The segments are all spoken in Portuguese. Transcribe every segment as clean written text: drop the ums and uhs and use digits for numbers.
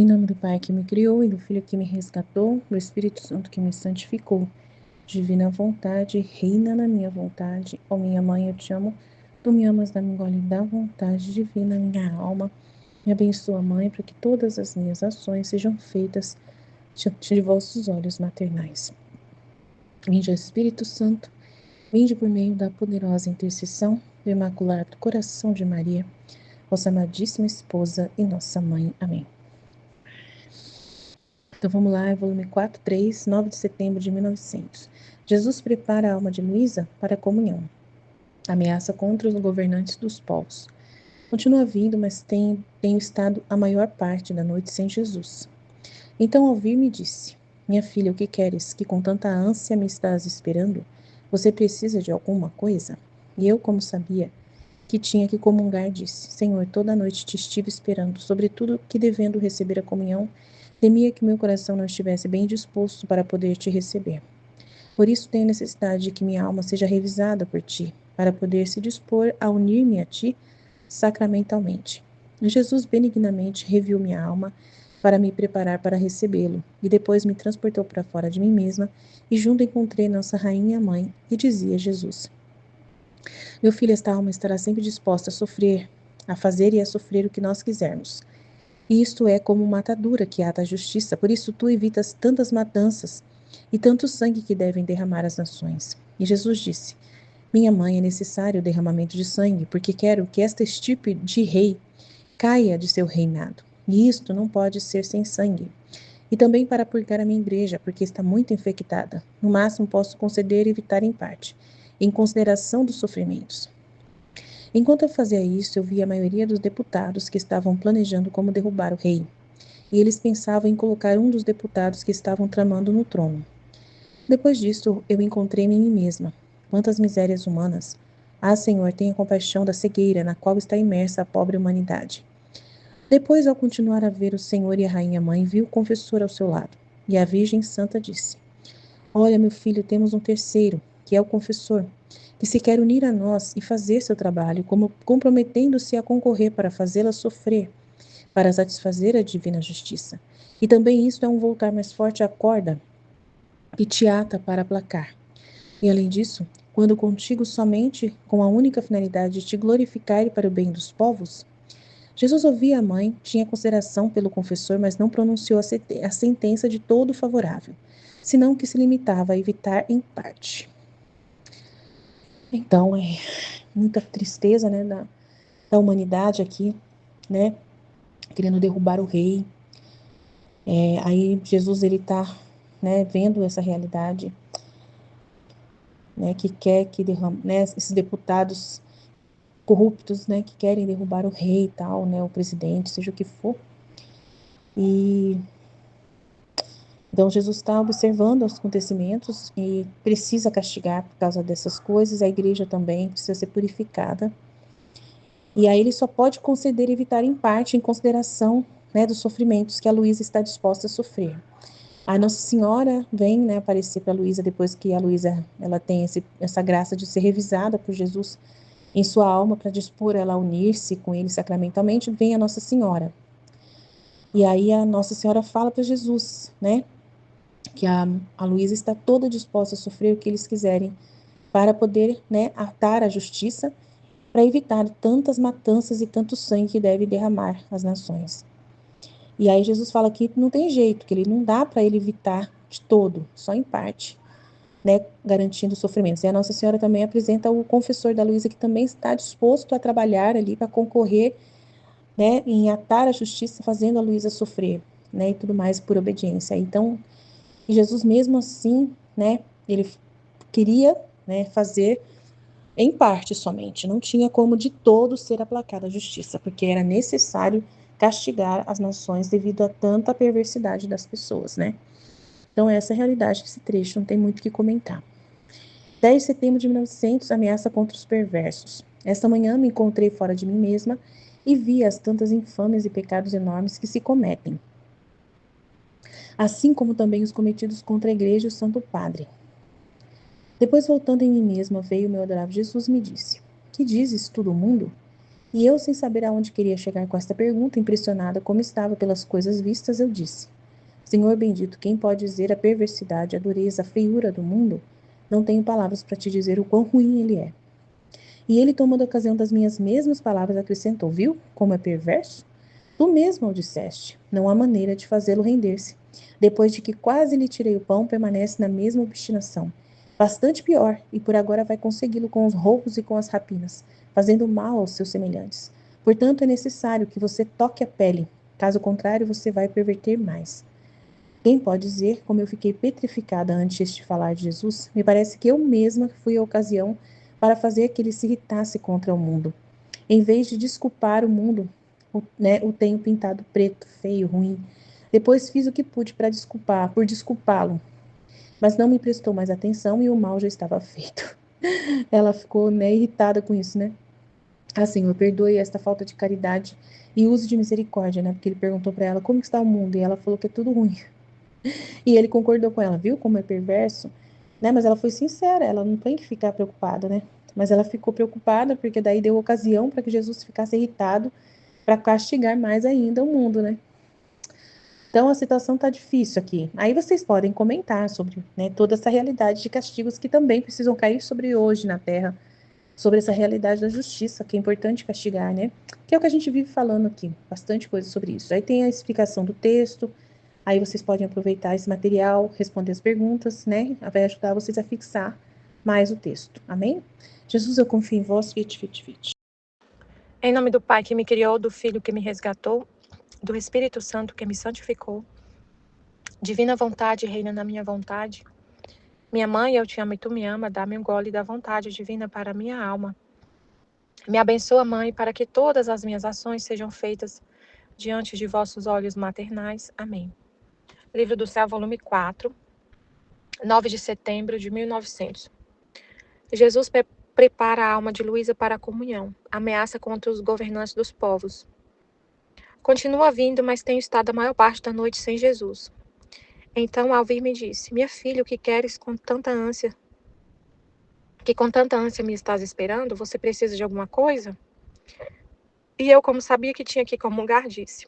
Em nome do Pai que me criou e do Filho que me resgatou, do Espírito Santo que me santificou. Divina vontade, reina na minha vontade. Ó minha mãe, eu te amo. Tu me amas, dá-me gole da vontade divina, minha alma. Me abençoa, Mãe, para que todas as minhas ações sejam feitas diante de vossos olhos maternais. Vinde, Espírito Santo, vinde por meio da poderosa intercessão do Imaculado Coração de Maria, vossa amadíssima esposa e nossa mãe. Amém. Então vamos lá, volume 4, 3, 9 de setembro de 1900. Jesus prepara a alma de Luísa para a comunhão. Ameaça contra os governantes dos povos. Continua vindo, mas tenho estado a maior parte da noite sem Jesus. Então ao vir me disse: Minha filha, o que queres? Que com tanta ânsia me estás esperando? Você precisa de alguma coisa? E eu, como sabia que tinha que comungar, disse: Senhor, toda a noite te estive esperando, sobretudo que devendo receber a comunhão, temia que meu coração não estivesse bem disposto para poder te receber. Por isso tenho necessidade de que minha alma seja revisada por ti, para poder se dispor a unir-me a ti sacramentalmente. Jesus benignamente reviu minha alma para me preparar para recebê-lo, e depois me transportou para fora de mim mesma, e junto encontrei nossa rainha mãe, e dizia Jesus: Meu filho, esta alma estará sempre disposta a sofrer, a fazer e a sofrer o que nós quisermos. E isto é como uma atadura que ata a justiça, por isso tu evitas tantas matanças e tanto sangue que devem derramar as nações. E Jesus disse: Minha mãe, é necessário o derramamento de sangue, porque quero que esta estirpe de rei caia de seu reinado. E isto não pode ser sem sangue. E também para purgar a minha igreja, porque está muito infectada. No máximo posso conceder e evitar em parte, em consideração dos sofrimentos. Enquanto eu fazia isso, eu vi a maioria dos deputados que estavam planejando como derrubar o rei. E eles pensavam em colocar um dos deputados que estavam tramando no trono. Depois disso, eu encontrei-me em mim mesma. Quantas misérias humanas! Ah, Senhor, tenha compaixão da cegueira na qual está imersa a pobre humanidade. Depois, ao continuar a ver o Senhor e a Rainha Mãe, viu o confessor ao seu lado. E a Virgem Santa disse: Olha, meu filho, temos um terceiro, que é o confessor, que se quer unir a nós e fazer seu trabalho, como comprometendo-se a concorrer para fazê-la sofrer, para satisfazer a divina justiça. E também isto é um voltar mais forte à corda que te ata para aplacar. E além disso, quando contigo somente com a única finalidade de te glorificar e para o bem dos povos, Jesus ouvia a mãe, tinha consideração pelo confessor, mas não pronunciou a sentença de todo favorável, senão que se limitava a evitar em parte. Então, é muita tristeza, né, da humanidade aqui, né, querendo derrubar o rei. Aí Jesus, ele tá, né, vendo essa realidade, né, que quer que derrame, né, esses deputados corruptos, né, que querem derrubar o rei e tal, né, o presidente, seja o que for. E então Jesus está observando os acontecimentos e precisa castigar por causa dessas coisas. A igreja também precisa ser purificada. E aí ele só pode conceder e evitar em parte, em consideração, né, dos sofrimentos que a Luísa está disposta a sofrer. A Nossa Senhora vem, né, aparecer para a Luísa depois que a Luísa ela tem essa graça de ser revisada por Jesus em sua alma para dispor ela a unir-se com ele sacramentalmente. Vem a Nossa Senhora. E aí a Nossa Senhora fala para Jesus, né, que a Luísa está toda disposta a sofrer o que eles quiserem para poder, né, atar a justiça, para evitar tantas matanças e tanto sangue que deve derramar as nações. E aí Jesus fala que não tem jeito, que ele não dá para ele evitar de todo, só em parte, né, garantindo sofrimentos. E a Nossa Senhora também apresenta o confessor da Luísa, que também está disposto a trabalhar ali para concorrer, né, em atar a justiça, fazendo a Luísa sofrer, né, e tudo mais por obediência. Então, e Jesus mesmo assim, né, ele queria, né, fazer em parte somente, não tinha como de todo ser aplacada a justiça, porque era necessário castigar as nações devido a tanta perversidade das pessoas, né? Então essa é a realidade desse trecho, não tem muito o que comentar. 10 de setembro de 1900, ameaça contra os perversos. Esta manhã me encontrei fora de mim mesma e vi as tantas infâmias e pecados enormes que se cometem, assim como também os cometidos contra a igreja e o Santo Padre. Depois, voltando em mim mesma, veio o meu adorável Jesus e me disse: Que dizes tu do mundo? E eu, sem saber aonde queria chegar com esta pergunta, impressionada como estava pelas coisas vistas, eu disse: Senhor bendito, quem pode dizer a perversidade, a dureza, a feiura do mundo? Não tenho palavras para te dizer o quão ruim ele é. E ele, tomando ocasião das minhas mesmas palavras, acrescentou: Viu como é perverso? Tu mesmo o disseste. Não há maneira de fazê-lo render-se. Depois de que quase lhe tirei o pão, permanece na mesma obstinação. Bastante pior, e por agora vai consegui-lo com os roubos e com as rapinas, fazendo mal aos seus semelhantes. Portanto, é necessário que você toque a pele. Caso contrário, você vai perverter mais. Quem pode dizer como eu fiquei petrificada antes de falar de Jesus? Me parece que eu mesma fui a ocasião para fazer que ele se irritasse contra o mundo. Em vez de desculpar o mundo, o tenho pintado preto, feio, ruim. Depois fiz o que pude para por desculpá-lo, mas não me prestou mais atenção e o mal já estava feito. Ela ficou, irritada com isso, né? Ah, Senhor, perdoe esta falta de caridade e use de misericórdia, né? Porque ele perguntou para ela como está o mundo e ela falou que é tudo ruim. E ele concordou com ela, viu como é perverso? Né? Mas ela foi sincera, ela não tem que ficar preocupada, né? Mas ela ficou preocupada porque daí deu ocasião para que Jesus ficasse irritado para castigar mais ainda o mundo, né? Então a situação está difícil aqui. Aí vocês podem comentar sobre, né, toda essa realidade de castigos que também precisam cair sobre hoje na Terra, sobre essa realidade da justiça, que é importante castigar, né? Que é o que a gente vive falando aqui, bastante coisa sobre isso. Aí tem a explicação do texto, aí vocês podem aproveitar esse material, responder as perguntas, né? Vai ajudar vocês a fixar mais o texto. Amém? Jesus, eu confio em vós, fit, fit, fit. Em nome do Pai que me criou, do Filho que me resgatou, do Espírito Santo que me santificou, divina vontade reina na minha vontade. Minha mãe, eu te amo e tu me ama, dá-me um gole da vontade divina para minha alma. Me abençoa, Mãe, para que todas as minhas ações sejam feitas diante de vossos olhos maternais. Amém. Livro do Céu, volume 4, 9 de setembro de 1900. Jesus prepara a alma de Luísa para a comunhão. Ameaça contra os governantes dos povos. Continua vindo, mas tenho estado a maior parte da noite sem Jesus. Então Alvir me disse: Minha filha, o que queres com tanta ânsia? Que com tanta ânsia me estás esperando? Você precisa de alguma coisa? E eu, como sabia que tinha que comungar, disse: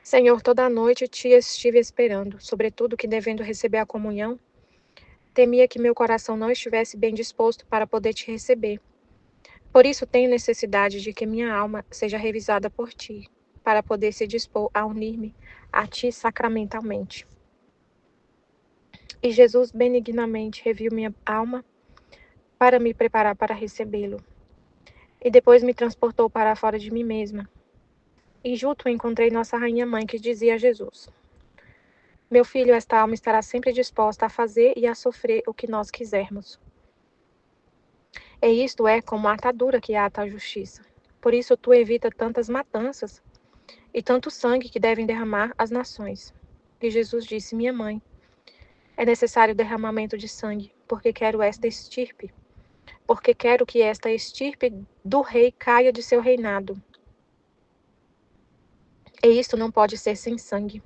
Senhor, toda a noite te estive esperando, sobretudo que, devendo receber a comunhão, temia que meu coração não estivesse bem disposto para poder te receber. Por isso tenho necessidade de que minha alma seja revisada por ti, para poder se dispor a unir-me a ti sacramentalmente. E Jesus benignamente reviu minha alma para me preparar para recebê-lo. E depois me transportou para fora de mim mesma. E junto encontrei nossa Rainha Mãe, que dizia a Jesus: Meu filho, esta alma estará sempre disposta a fazer e a sofrer o que nós quisermos. E isto é como a atadura que ata a justiça. Por isso tu evita tantas matanças e tanto sangue que devem derramar as nações. E Jesus disse: Minha mãe, é necessário derramamento de sangue, porque quero que esta estirpe do rei caia de seu reinado. E isto não pode ser sem sangue.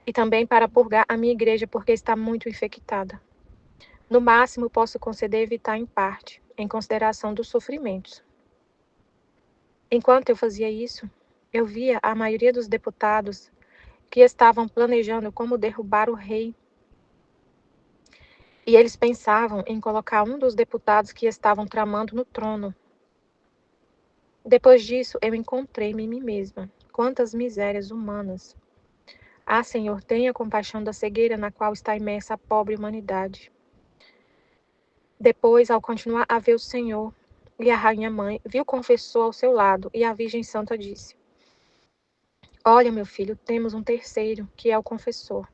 E também para purgar a minha igreja, porque está muito infectada. No máximo, posso conceder evitar em parte, em consideração dos sofrimentos. Enquanto eu fazia isso, eu via a maioria dos deputados que estavam planejando como derrubar o rei. E eles pensavam em colocar um dos deputados que estavam tramando no trono. Depois disso, eu encontrei-me em mim mesma. Quantas misérias humanas! Ah, Senhor, tenha compaixão da cegueira na qual está imersa a pobre humanidade. Depois, ao continuar a ver o Senhor e a Rainha Mãe, viu o confessor ao seu lado, e a Virgem Santa disse: Olha, meu filho, temos um terceiro, que é o confessor,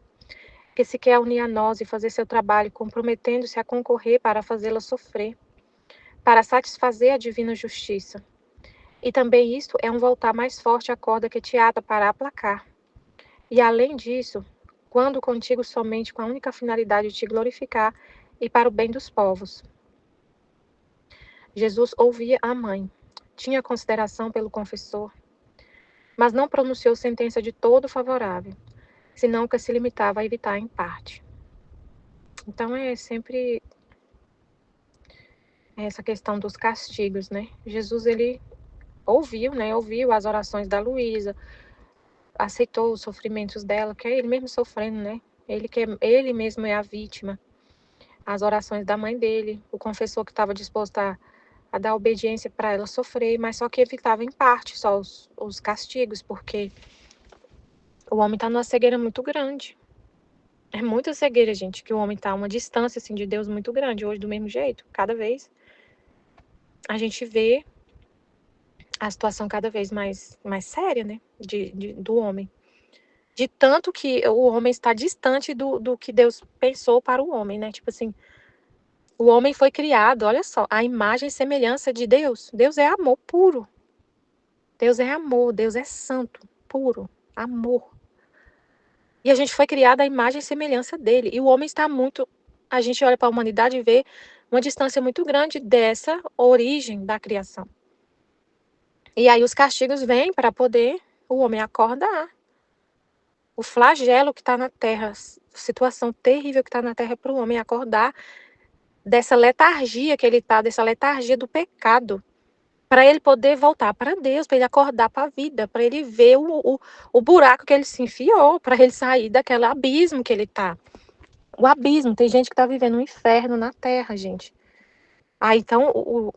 que se quer unir a nós e fazer seu trabalho, comprometendo-se a concorrer para fazê-la sofrer, para satisfazer a divina justiça. E também isto é um voltar mais forte à corda que te ata para aplacar. E além disso, quando contigo somente com a única finalidade de te glorificar e para o bem dos povos. Jesus ouvia a mãe, tinha consideração pelo confessor, mas não pronunciou sentença de todo favorável, senão que se limitava a evitar em parte. Então é sempre essa questão dos castigos, né? Jesus, ele ouviu, né? Ouviu as orações da Luísa, aceitou os sofrimentos dela, que é ele mesmo sofrendo, né? Ele mesmo é a vítima. As orações da mãe dele, o confessor que estava disposto a dar obediência para ela sofrer, mas só que evitava em parte só os castigos, porque o homem está numa cegueira muito grande. É muita cegueira, gente, que o homem está a uma distância assim de Deus muito grande. Hoje, do mesmo jeito, cada vez a gente vê a situação cada vez mais séria, né, do homem. De tanto que o homem está distante do que Deus pensou para o homem, né? Tipo assim, o homem foi criado, olha só, a imagem e semelhança de Deus. Deus é amor puro. Deus é amor, Deus é santo, puro, amor. E a gente foi criado à imagem e semelhança dele. E o homem está muito. A gente olha para a humanidade e vê uma distância muito grande dessa origem da criação. E aí os castigos vêm para poder o homem acordar. O flagelo que está na terra, situação terrível que está na terra para o homem acordar dessa letargia que ele está, dessa letargia do pecado, para ele poder voltar para Deus, para ele acordar para a vida, para ele ver o buraco que ele se enfiou, para ele sair daquele abismo que ele está. O abismo, tem gente que está vivendo um inferno na terra, gente. Então,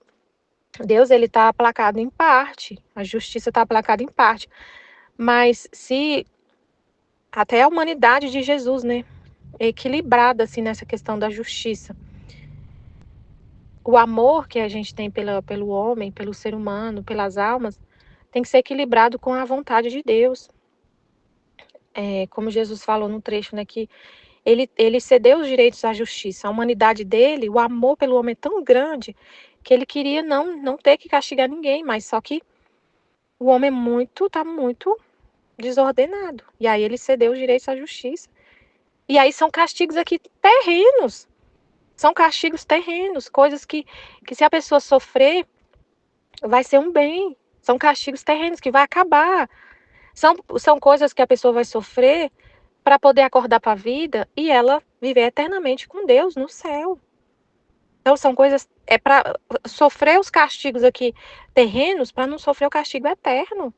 Deus, ele está aplacado em parte, a justiça está aplacada em parte, mas se até a humanidade de Jesus, né, é equilibrada assim nessa questão da justiça. O amor que a gente tem pelo homem, pelo ser humano, pelas almas, tem que ser equilibrado com a vontade de Deus. Como Jesus falou no trecho, né, que ele cedeu os direitos à justiça. A humanidade dele, o amor pelo homem é tão grande que ele queria não ter que castigar ninguém, mas só que o homem tá muito desordenado. E aí ele cedeu os direitos à justiça. E aí são castigos aqui terrenos. São castigos terrenos, coisas que se a pessoa sofrer, vai ser um bem. São castigos terrenos que vai acabar. São coisas que a pessoa vai sofrer para poder acordar para a vida e ela viver eternamente com Deus no céu. Então são coisas, para sofrer os castigos aqui terrenos, para não sofrer o castigo eterno.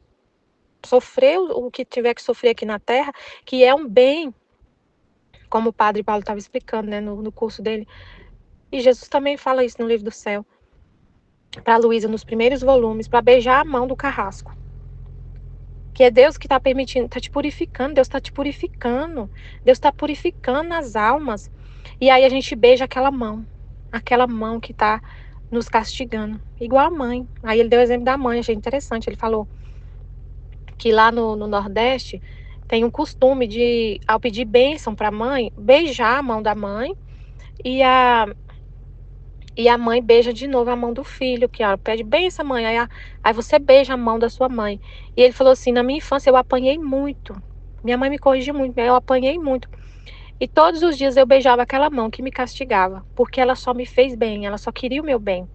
Sofrer o que tiver que sofrer aqui na terra, que é um bem, como o padre Paulo estava explicando, né, no curso dele. E Jesus também fala isso no livro do céu. Para Luísa, nos primeiros volumes, para beijar a mão do carrasco. Que é Deus que está permitindo, está te purificando, Deus está te purificando. Deus está purificando as almas. E aí a gente beija aquela mão que está nos castigando. Igual a mãe. Aí ele deu o exemplo da mãe, achei interessante. Ele falou que lá no Nordeste tem um costume de, ao pedir bênção para a mãe, beijar a mão da mãe e a mãe beija de novo a mão do filho, que ela pede bênção, mãe, aí você beija a mão da sua mãe. E ele falou assim, na minha infância eu apanhei muito, minha mãe me corrigiu muito, eu apanhei muito. E todos os dias eu beijava aquela mão que me castigava, porque ela só me fez bem, ela só queria o meu bem.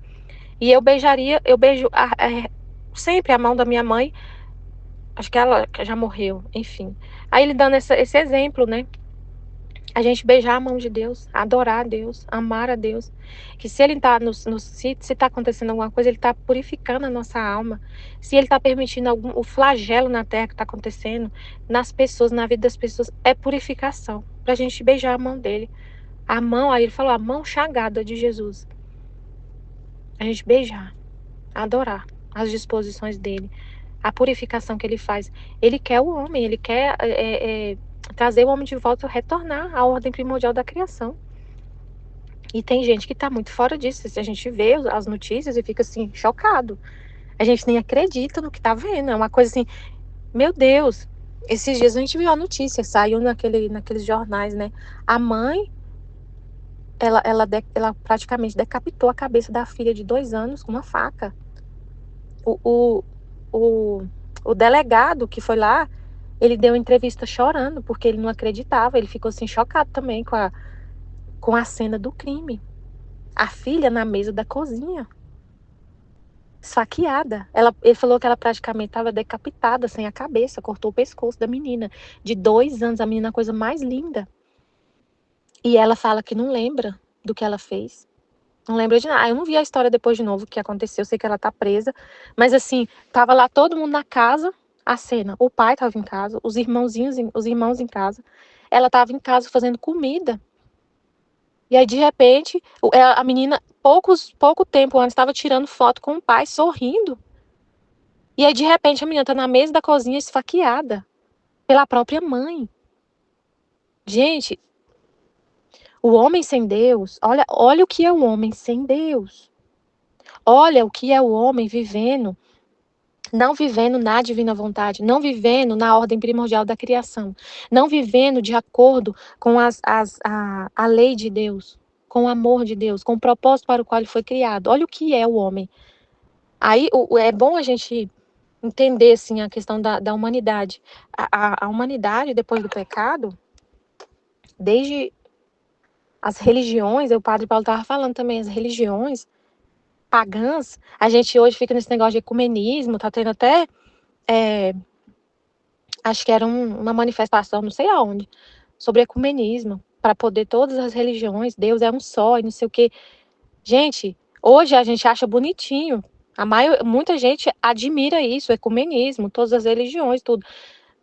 E eu beijo sempre a mão da minha mãe, acho que ela já morreu, enfim. Aí ele dando esse exemplo, né? A gente beijar a mão de Deus, adorar a Deus, amar a Deus. Que se ele está se está acontecendo alguma coisa, ele está purificando a nossa alma. Se ele está permitindo o flagelo na terra que está acontecendo, nas pessoas, na vida das pessoas, é purificação. Para a gente beijar a mão dele. A mão, aí ele falou, a mão chagada de Jesus. A gente beijar, adorar as disposições dele, a purificação que ele faz. Ele quer o homem, ele quer trazer o homem de volta, retornar à ordem primordial da criação. E tem gente que tá muito fora disso. A gente vê as notícias e fica assim, chocado. A gente nem acredita no que tá vendo. É uma coisa assim, meu Deus. Esses dias a gente viu a notícia, saiu naqueles jornais, né? A mãe, ela praticamente decapitou a cabeça da filha de 2 anos com uma faca. O, o, o delegado que foi lá, ele deu entrevista chorando, porque ele não acreditava. Ele ficou assim, chocado também com a cena do crime. A filha na mesa da cozinha, esfaqueada. Ele falou que ela praticamente estava decapitada, sem a cabeça, cortou o pescoço da menina, de 2 anos, a menina, a coisa mais linda. E ela fala que não lembra do que ela fez. Não lembro de nada. Eu não vi a história depois de novo, o que aconteceu. Eu sei que ela tá presa. Mas assim, tava lá todo mundo na casa, a cena. O pai tava em casa, os irmãos em casa. Ela tava em casa fazendo comida. E aí, de repente, a menina, pouco tempo antes, estava tirando foto com o pai, sorrindo. E aí, de repente, a menina tá na mesa da cozinha esfaqueada pela própria mãe. Gente, o homem sem Deus, olha o que é o homem sem Deus. Olha o que é o homem vivendo, não vivendo na divina vontade, não vivendo na ordem primordial da criação, não vivendo de acordo com a lei de Deus, com o amor de Deus, com o propósito para o qual ele foi criado. Olha o que é o homem. Aí é bom a gente entender assim, a questão da humanidade. A humanidade, depois do pecado, desde as religiões, o padre Paulo estava falando também, as religiões pagãs, a gente hoje fica nesse negócio de ecumenismo, tá tendo até, acho que era uma manifestação, não sei aonde, sobre ecumenismo, para poder todas as religiões, Deus é um só e não sei o quê. Gente, hoje a gente acha bonitinho, muita gente admira isso, o ecumenismo, todas as religiões, tudo.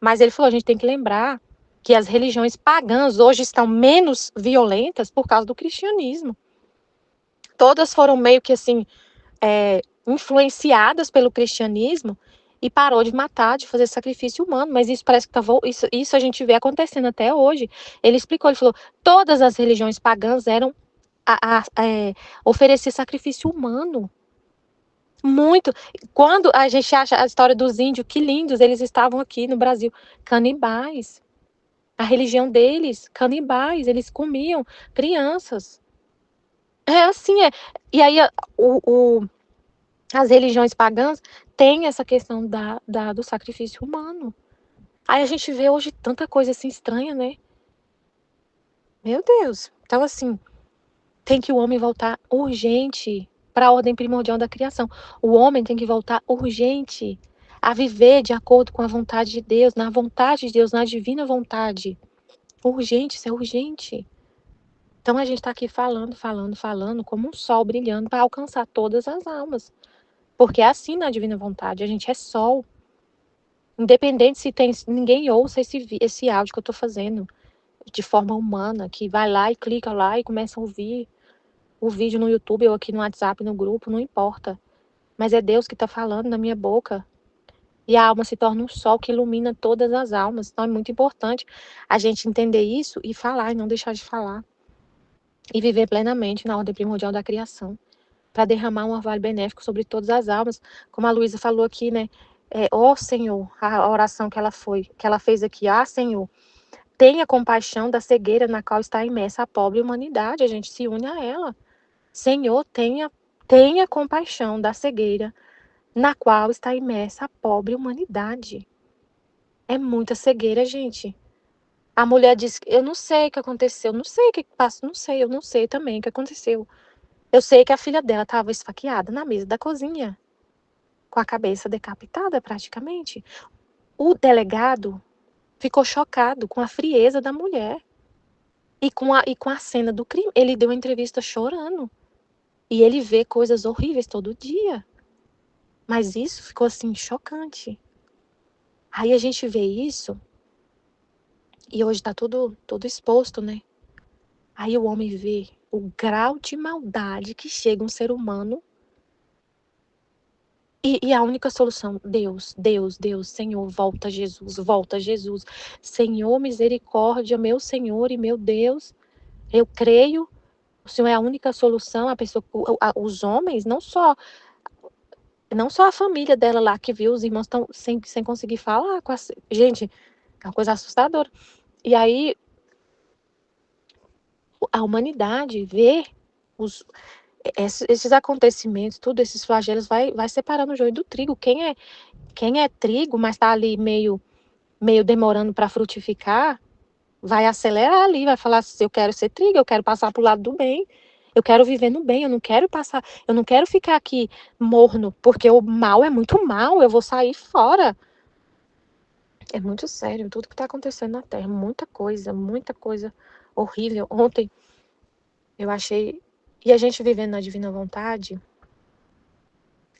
Mas ele falou, a gente tem que lembrar que as religiões pagãs hoje estão menos violentas por causa do cristianismo. Todas foram meio que assim, influenciadas pelo cristianismo e parou de matar, de fazer sacrifício humano. Mas isso parece que isso a gente vê acontecendo até hoje. Ele explicou, ele falou, todas as religiões pagãs eram oferecer sacrifício humano. Muito. Quando a gente acha a história dos índios, que lindos, eles estavam aqui no Brasil, canibais. A religião deles, canibais, eles comiam crianças. É assim, é. E aí as religiões pagãs têm essa questão do sacrifício humano. Aí a gente vê hoje tanta coisa assim estranha, né? Meu Deus. Então, assim, tem que o homem voltar urgente para a ordem primordial da criação. O homem tem que voltar urgente a viver de acordo com a vontade de Deus, na vontade de Deus, na divina vontade. Urgente, isso é urgente. Então a gente está aqui falando, como um sol brilhando para alcançar todas as almas. Porque é assim na divina vontade, a gente é sol. Independente se tem ninguém ouça esse áudio que eu estou fazendo de forma humana, que vai lá e clica lá e começa a ouvir o vídeo no YouTube ou aqui no WhatsApp, no grupo, não importa. Mas é Deus que está falando na minha boca. E a alma se torna um sol que ilumina todas as almas. Então é muito importante a gente entender isso e falar, e não deixar de falar. E viver plenamente na ordem primordial da criação, para derramar um orvalho benéfico sobre todas as almas. Como a Luísa falou aqui, né? Ó Senhor, a oração que ela fez aqui, Senhor, tenha compaixão da cegueira na qual está imersa a pobre humanidade. A gente se une a ela. Senhor, tenha compaixão da cegueira na qual está imersa a pobre humanidade. É muita cegueira, gente. A mulher disse, eu não sei o que aconteceu, não sei o que passa, não sei, eu não sei também o que aconteceu. Eu sei que a filha dela estava esfaqueada na mesa da cozinha, com a cabeça decapitada praticamente. O delegado ficou chocado com a frieza da mulher e com a cena do crime. Ele deu uma entrevista chorando. E ele vê coisas horríveis todo dia. Mas isso ficou assim chocante. Aí a gente vê isso e hoje está tudo exposto, né? Aí o homem vê o grau de maldade que chega um ser humano. E a única solução, Deus, Deus, Deus, Senhor, volta Jesus. Senhor, misericórdia, meu Senhor e meu Deus. Eu creio, o Senhor é a única solução. Os homens, não só a família dela lá que viu, os irmãos estão sem conseguir falar. Gente, é uma coisa assustadora. E aí, a humanidade vê esses acontecimentos, tudo, esses flagelos, vai separando o joio do trigo. Quem é trigo, mas está ali meio demorando para frutificar, vai acelerar ali, vai falar assim, eu quero ser trigo, eu quero passar para o lado do bem, eu quero viver no bem, eu não quero ficar aqui morno, porque o mal é muito mal, eu vou sair fora. É muito sério tudo que está acontecendo na Terra, muita coisa horrível. Ontem eu achei E a gente vivendo na divina vontade,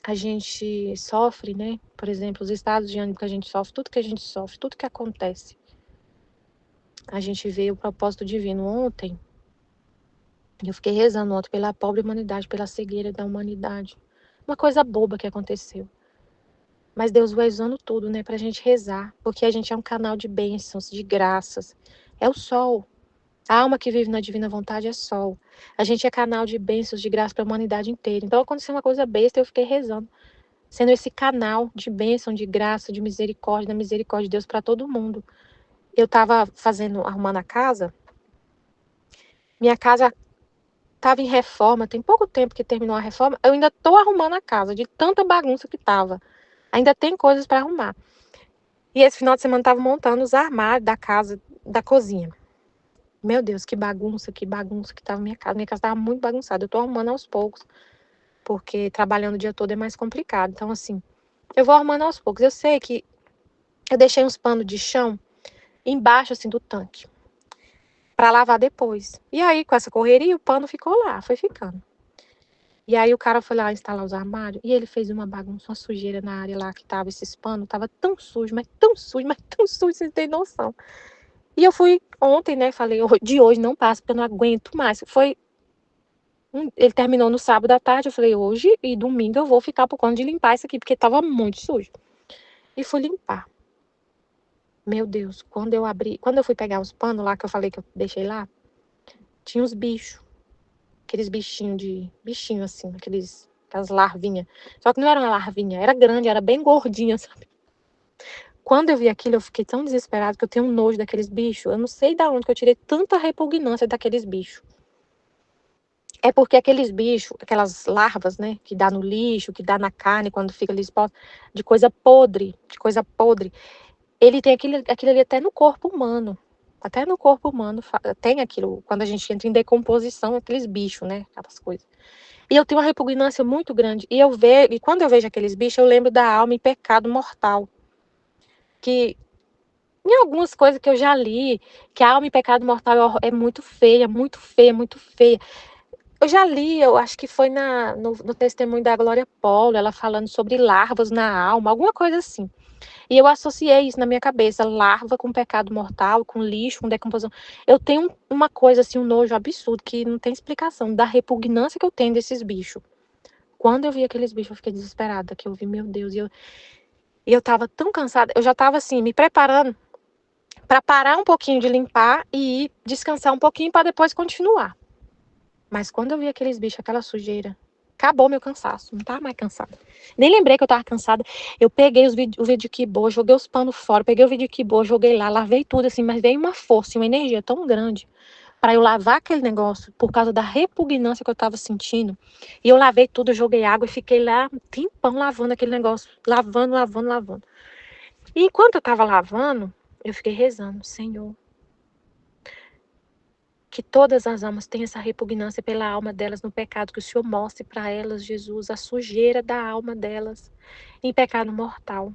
a gente sofre, né? Por exemplo, os estados de ânimo que a gente sofre, tudo que a gente sofre, tudo que acontece. A gente vê o propósito divino. Ontem, eu fiquei rezando ontem pela pobre humanidade, pela cegueira da humanidade. Uma coisa boba que aconteceu. Mas Deus vai usando tudo, né, pra gente rezar. Porque a gente é um canal de bênçãos, de graças. É o sol. A alma que vive na divina vontade é sol. A gente é canal de bênçãos, de graça para a humanidade inteira. Então aconteceu uma coisa besta, eu fiquei rezando. Sendo esse canal de bênção, de graça, de misericórdia, da misericórdia de Deus para todo mundo. Eu estava arrumando a casa. Minha casa estava em reforma, tem pouco tempo que terminou a reforma. Eu ainda estou arrumando a casa, de tanta bagunça que estava. Ainda tem coisas para arrumar. E esse final de semana estava montando os armários da casa, da cozinha. Meu Deus, que bagunça que estava minha casa. Minha casa estava muito bagunçada. Eu estou arrumando aos poucos, porque trabalhando o dia todo é mais complicado. Então, assim, eu vou arrumando aos poucos. Eu sei que eu deixei uns panos de chão embaixo, assim, do tanque, para lavar depois. E aí, com essa correria, o pano ficou lá, foi ficando. E aí, o cara foi lá instalar os armários e ele fez uma bagunça, uma sujeira na área lá que tava esses panos. Tava tão sujo, mas tão sujo, mas tão sujo, vocês não têm noção. E eu fui ontem, né? Falei, de hoje não passa, porque eu não aguento mais. Ele terminou no sábado à tarde. Eu falei, hoje e domingo eu vou ficar por conta de limpar isso aqui, porque tava muito sujo. E fui limpar. Meu Deus, quando eu fui pegar os panos lá que eu falei que eu deixei lá, tinha os bichos. Aqueles bichinho assim, aquelas larvinhas. Só que não era uma larvinha, era grande, era bem gordinha, sabe? Quando eu vi aquilo, eu fiquei tão desesperada que eu tenho um nojo daqueles bichos. Eu não sei de onde que eu tirei tanta repugnância daqueles bichos. É porque aqueles bichos, aquelas larvas, né, que dá no lixo, que dá na carne quando fica ali exposto, de coisa podre, ele tem aquilo ali até no corpo humano. Até no corpo humano tem aquilo, quando a gente entra em decomposição, aqueles bichos, né, aquelas coisas. E eu tenho uma repugnância muito grande. E quando eu vejo aqueles bichos, eu lembro da alma em pecado mortal. Que em algumas coisas que eu já li, que a alma em pecado mortal é muito feia, muito feia, muito feia. Eu já li, eu acho que foi no testemunho da Glória Paulo, ela falando sobre larvas na alma, alguma coisa assim. E eu associei isso na minha cabeça, larva com pecado mortal, com lixo, com decomposição. Eu tenho uma coisa assim, um nojo absurdo, que não tem explicação, da repugnância que eu tenho desses bichos. Quando eu vi aqueles bichos, eu fiquei desesperada, que eu vi, meu Deus, e eu tava tão cansada, eu já tava assim, me preparando para parar um pouquinho de limpar e ir descansar um pouquinho para depois continuar. Mas quando eu vi aqueles bichos, aquela sujeira, acabou meu cansaço, não tava mais cansada. Nem lembrei que eu tava cansada. Eu peguei o vídeo que boa, joguei os panos fora, peguei o vídeo que boa, joguei lá, lavei tudo assim, mas veio uma força, uma energia tão grande para eu lavar aquele negócio por causa da repugnância que eu tava sentindo. E eu lavei tudo, joguei água e fiquei lá um tempão lavando aquele negócio, lavando, lavando, lavando. E enquanto eu tava lavando, eu fiquei rezando, Senhor, que todas as almas tenham essa repugnância pela alma delas no pecado, que o Senhor mostre para elas, Jesus, a sujeira da alma delas em pecado mortal.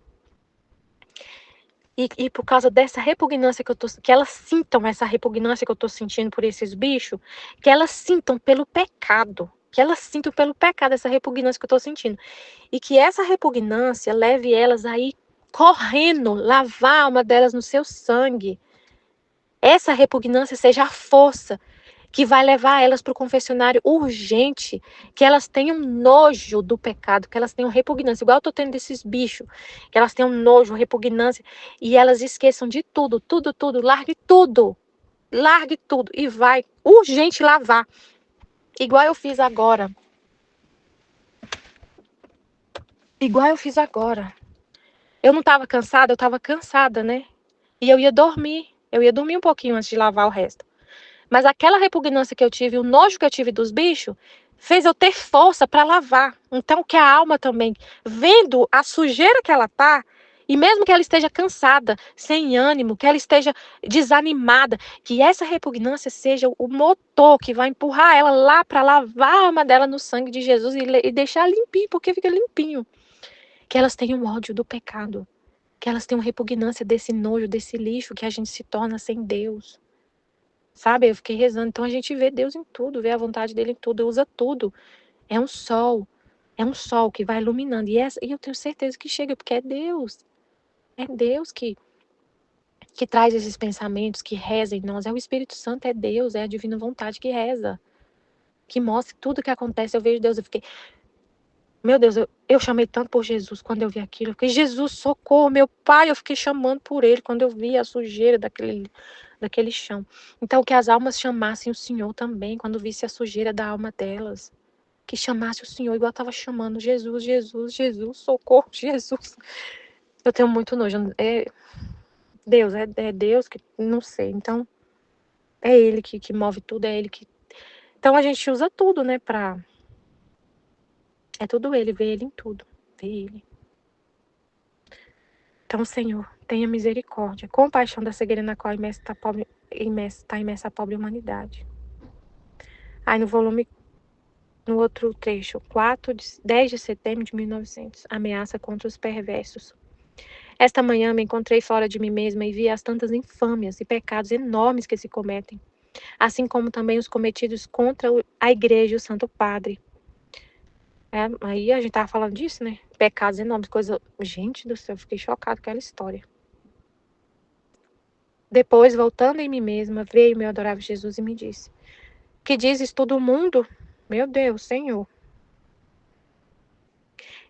E por causa dessa repugnância que elas sintam essa repugnância que eu estou sentindo por esses bichos, que elas sintam pelo pecado, essa repugnância que eu estou sentindo. E que essa repugnância leve elas a ir correndo, lavar a alma delas no seu sangue. Essa repugnância seja a força que vai levar elas para o confessionário urgente, que elas tenham nojo do pecado, que elas tenham repugnância, igual eu estou tendo desses bichos, que elas tenham nojo, repugnância, e elas esqueçam de tudo, largue tudo e vai urgente lavar, igual eu fiz agora. Eu não estava cansada, eu estava cansada, né? E eu ia dormir um pouquinho antes de lavar o resto. Mas aquela repugnância que eu tive, o nojo que eu tive dos bichos, fez eu ter força para lavar. Então, que a alma também, vendo a sujeira que ela tá, e mesmo que ela esteja cansada, sem ânimo, que ela esteja desanimada, que essa repugnância seja o motor que vai empurrar ela lá para lavar a alma dela no sangue de Jesus e deixar limpinho, porque fica limpinho. Que elas tenham ódio do pecado, que elas tenham repugnância desse nojo, desse lixo que a gente se torna sem Deus. sabe? Eu fiquei rezando. Então a gente vê Deus em tudo, vê a vontade dele em tudo, usa tudo. É um sol que vai iluminando. E eu tenho certeza que chega, porque é Deus. É Deus que traz esses pensamentos, que reza em nós. É o Espírito Santo, é Deus, é a divina vontade que reza, que mostra tudo que acontece. Eu vejo Deus, eu fiquei, meu Deus, eu chamei tanto por Jesus quando eu vi aquilo. Eu fiquei, Jesus, socorro, meu pai. Eu fiquei chamando por ele quando eu vi a sujeira daquele chão. Então, que as almas chamassem o Senhor também, quando visse a sujeira da alma delas. Que chamasse o Senhor, igual estava chamando Jesus, Jesus, Jesus, socorro, Jesus. Eu tenho muito nojo. É Deus que, não sei. Então, é Ele que move tudo, é Ele que. Então, a gente usa tudo, né, pra. É tudo Ele, vê Ele em tudo. Vê Ele. Então, Senhor, tenha misericórdia, compaixão da cegueira na qual está imersa a pobre humanidade. Aí no outro trecho, 10 de setembro de 1900, ameaça contra os perversos. Esta manhã me encontrei fora de mim mesma e vi as tantas infâmias e pecados enormes que se cometem, assim como também os cometidos contra a Igreja e o Santo Padre. Aí a gente tava falando disso, né? Pecados enormes, coisa. Gente do céu, fiquei chocada com aquela história. Depois, voltando em mim mesma, veio meu adorável Jesus e me disse: Que dizes todo mundo? Meu Deus, Senhor.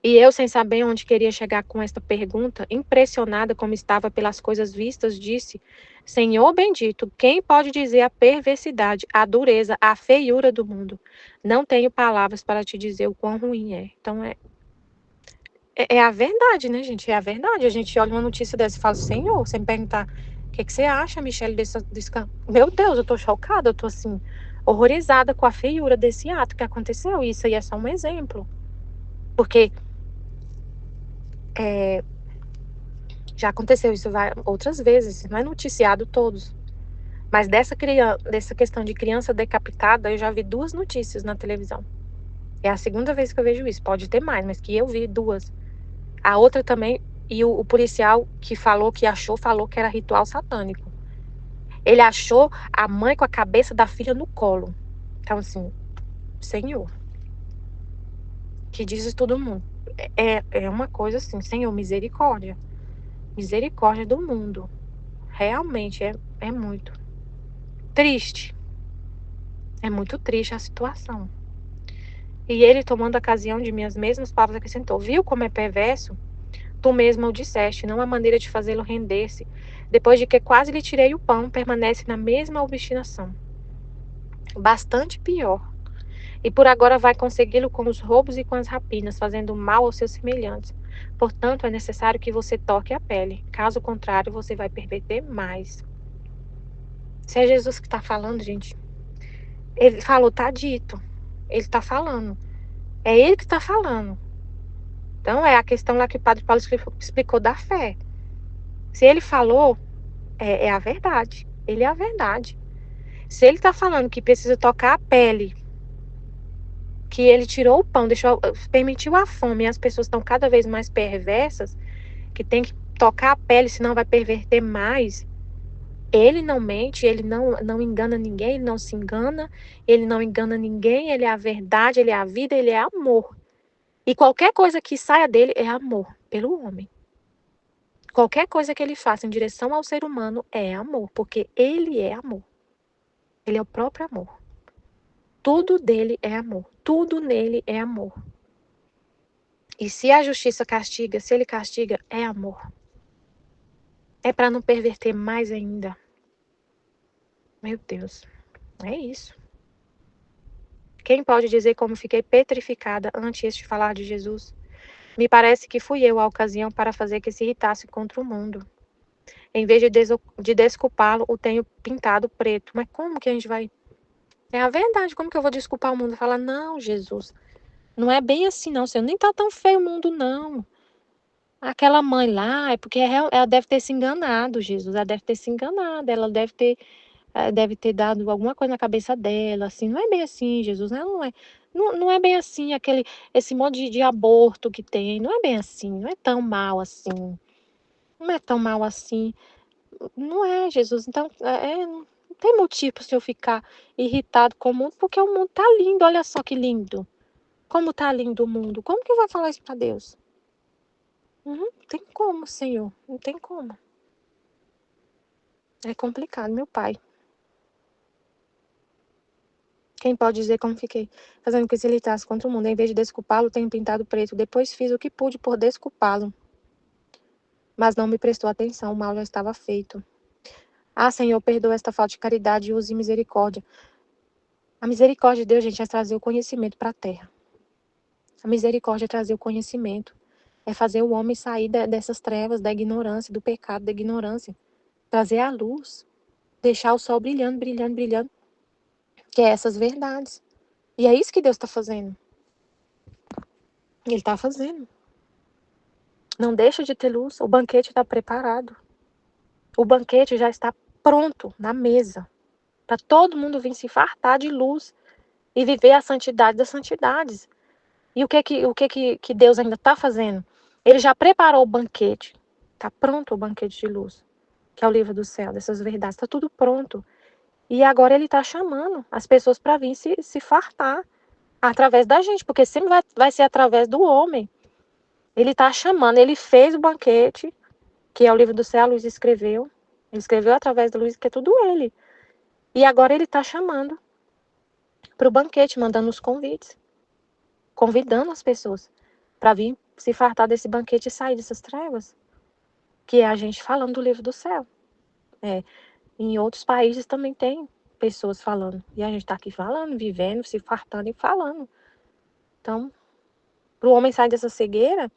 E eu, sem saber onde queria chegar com esta pergunta, impressionada como estava pelas coisas vistas, disse: Senhor bendito, quem pode dizer a perversidade, a dureza, a feiura do mundo? Não tenho palavras para te dizer o quão ruim é. Então é a verdade, né, gente? É a verdade. A gente olha uma notícia dessa e fala: Senhor, você me perguntar o que você acha, Michele, desse. Meu Deus, eu tô chocada, eu tô assim, horrorizada com a feiura desse ato que aconteceu. E isso aí é só um exemplo. Porque já aconteceu isso outras vezes, não é noticiado todos. Mas dessa questão de criança decapitada, eu já vi 2 notícias na televisão. É a segunda vez que eu vejo isso. Pode ter mais, mas que eu vi 2. A outra também, e o policial que falou que achou, falou que era ritual satânico. Ele achou a mãe com a cabeça da filha no colo. Então, assim, Senhor, que diz todo mundo. É uma coisa assim, Senhor, misericórdia. Misericórdia do mundo. Realmente é muito triste. É muito triste a situação. E ele, tomando a ocasião de minhas mesmas palavras, acrescentou: Viu como é perverso? Tu mesmo o disseste, não há maneira de fazê-lo render-se. Depois de que quase lhe tirei o pão, permanece na mesma obstinação. Bastante pior. E por agora vai consegui-lo com os roubos e com as rapinas, fazendo mal aos seus semelhantes. Portanto, é necessário que você toque a pele. Caso contrário, você vai perverter mais. Se é Jesus que está falando, gente, ele falou, tá dito. Ele está falando. É ele que está falando. Então, é a questão lá que o Padre Paulo explicou da fé. Se ele falou, é a verdade. Ele é a verdade. Se ele está falando que precisa tocar a pele, que ele tirou o pão, permitiu a fome, e as pessoas estão cada vez mais perversas, que tem que tocar a pele, senão vai perverter mais. Ele não mente, ele não engana ninguém, ele não se engana, ele não engana ninguém, ele é a verdade, ele é a vida, ele é amor. E qualquer coisa que saia dele é amor pelo homem. Qualquer coisa que ele faça em direção ao ser humano é amor, porque ele é amor. Ele é o próprio amor. Tudo dele é amor. Tudo nele é amor. E se a justiça castiga, se ele castiga, é amor. É para não perverter mais ainda. Meu Deus, é isso. Quem pode dizer como fiquei petrificada antes de falar de Jesus? Me parece que fui eu a ocasião para fazer que se irritasse contra o mundo. Em vez de desculpá-lo, o tenho pintado preto. Mas como que a gente vai... É a verdade, como que eu vou desculpar o mundo? Falar, não, Jesus, não é bem assim não, Senhor, nem tá tão feio o mundo não. Aquela mãe lá, é porque ela deve ter se enganado, Jesus, ela deve ter se enganado, ela deve ter dado alguma coisa na cabeça dela, assim, não é bem assim, Jesus, não é bem assim, esse monte de aborto que tem, não é bem assim, não é tão mal assim, não é tão mal assim, não é, Jesus, então, tem motivo para o Senhor ficar irritado com o mundo, porque o mundo tá lindo, olha só que lindo. Como tá lindo o mundo. Como que vai falar isso para Deus? Não tem como, Senhor. Não tem como. É complicado, meu pai. Quem pode dizer como fiquei? Fazendo que se irritasse contra o mundo. Em vez de desculpá-lo, tenho pintado preto. Depois fiz o que pude por desculpá-lo. Mas não me prestou atenção. O mal já estava feito. Ah, Senhor, perdoa esta falta de caridade e use misericórdia. A misericórdia de Deus, gente, é trazer o conhecimento para a terra. A misericórdia é trazer o conhecimento. É fazer o homem sair dessas trevas, da ignorância, do pecado, da ignorância. Trazer a luz. Deixar o sol brilhando, brilhando, brilhando. Que é essas verdades. E é isso que Deus está fazendo. Ele está fazendo. Não deixa de ter luz. O banquete está preparado. O banquete já está pronto na mesa. Para todo mundo vir se fartar de luz e viver a santidade das santidades. E o que Deus ainda está fazendo? Ele já preparou o banquete. Está pronto o banquete de luz, que é o livro do céu, dessas verdades. Está tudo pronto. E agora ele está chamando as pessoas para vir se fartar através da gente, porque sempre vai ser através do homem. Ele está chamando, ele fez o banquete, que é o livro do céu, a Luiz escreveu. Ele escreveu através do Luiz, que é tudo ele. E agora ele está chamando para o banquete, mandando os convites, convidando as pessoas para vir se fartar desse banquete e sair dessas trevas, que é a gente falando do livro do céu. Em outros países também tem pessoas falando, e a gente está aqui falando, vivendo, se fartando e falando. Então, para o homem sair dessa cegueira,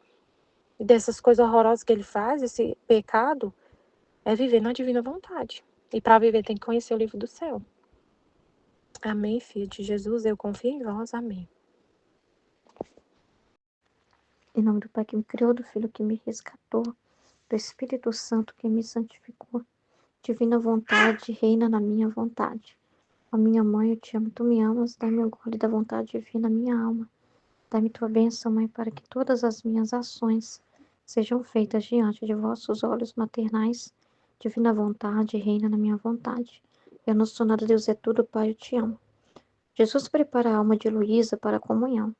e dessas coisas horrorosas que ele faz, esse pecado, é viver na divina vontade. E para viver tem que conhecer o livro do céu. Amém, filho de Jesus, eu confio em vós. Amém. Em nome do Pai que me criou, do Filho que me resgatou, do Espírito Santo que me santificou. Divina vontade, reina na minha vontade. Ó minha mãe, eu te amo, tu me amas, dá-me o gole da vontade divina na minha alma. Dá-me tua bênção, Mãe, para que todas as minhas ações sejam feitas diante de vossos olhos maternais. Divina vontade, reina na minha vontade. Eu não sou nada, Deus é tudo, Pai, eu te amo. Jesus prepara a alma de Luísa para a comunhão.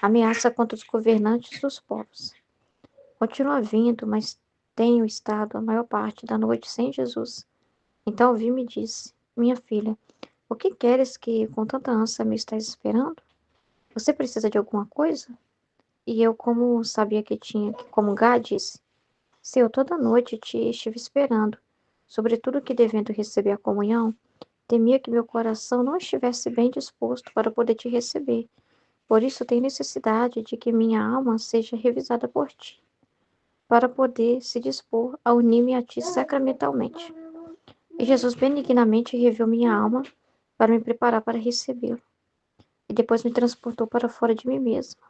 Ameaça contra os governantes dos povos. Continua vindo, mas tenho estado a maior parte da noite sem Jesus. Então vi e me disse: Minha filha, o que queres que com tanta ânsia me estás esperando? Você precisa de alguma coisa? E eu, como sabia que tinha que comungar, disse: Se eu toda noite te estive esperando, sobretudo que devendo receber a comunhão, temia que meu coração não estivesse bem disposto para poder te receber. Por isso tenho necessidade de que minha alma seja revisada por ti, para poder se dispor a unir-me a ti sacramentalmente. E Jesus benignamente reviu minha alma para me preparar para recebê-lo. E depois me transportou para fora de mim mesma.